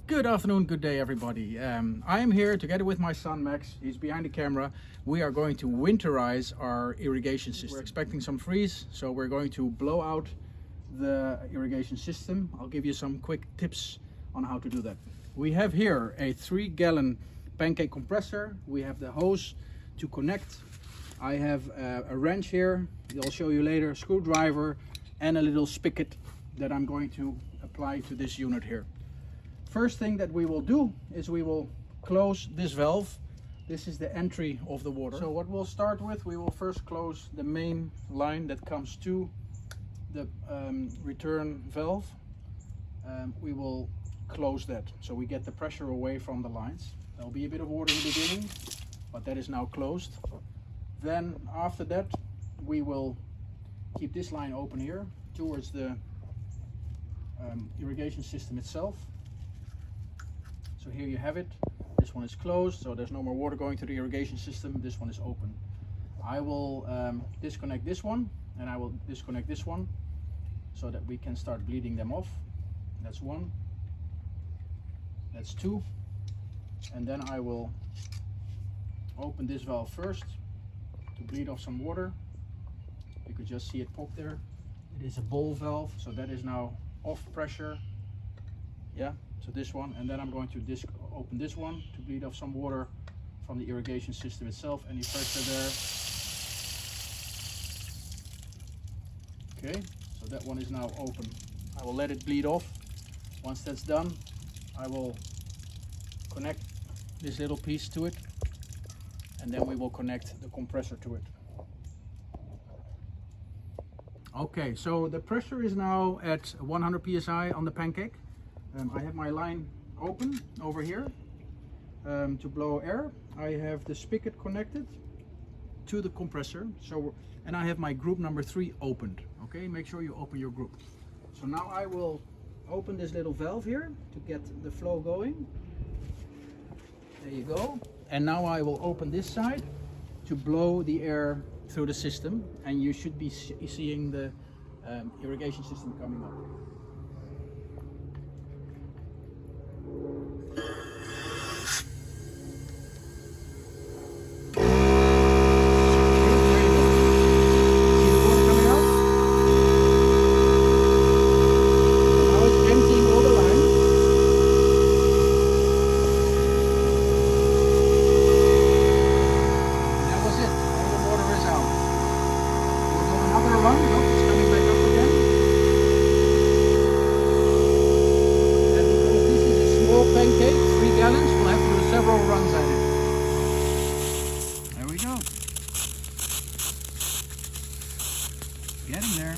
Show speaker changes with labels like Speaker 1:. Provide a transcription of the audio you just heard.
Speaker 1: Good afternoon, good day everybody. I am here together with my son Max. He's behind the camera. We are going to winterize our irrigation system. We're expecting some freeze, so we're going to blow out the irrigation system. I'll give you some quick tips on how to do that. We have here a 3-gallon pancake compressor. We have the hose to connect. I have a wrench here, I'll show you later, a screwdriver, and a little spigot that I'm going to apply to this unit here. First thing that we will do is we will close this valve. This is the entry of the water. So what we'll start with, we will first close the main line that comes to the return valve. We will close that so we get the pressure away from the lines. There'll be a bit of water in the beginning, but that is now closed. Then after that we will keep this line open here towards the irrigation system itself. So here you have it. This one is closed, so there's no more water going to the irrigation system. This one is open. I will disconnect this one, and I will disconnect this one so that we can start bleeding them off. That's one. That's two. And then I will open this valve first to bleed off some water. You could just see it pop there. It is a ball valve, so that is now off pressure. Yeah, so this one, and then I'm going to open this one to bleed off some water from the irrigation system itself. Any pressure there. Okay, so that one is now open. I will let it bleed off. Once that's done, I will connect this little piece to it, and then we will connect the compressor to it. Okay, so the pressure is now at 100 psi on the pancake. I have my line open over here to blow air. I have the spigot connected to the compressor, and I have my group number 3 opened. Okay, make sure you open your group. So now I will open this little valve here to get the flow going. There you go. And now I will open this side to blow the air through the system, and you should be seeing the irrigation system coming up. Pancake, 3 gallons, we'll have to do several runs at it. There we go. Getting there.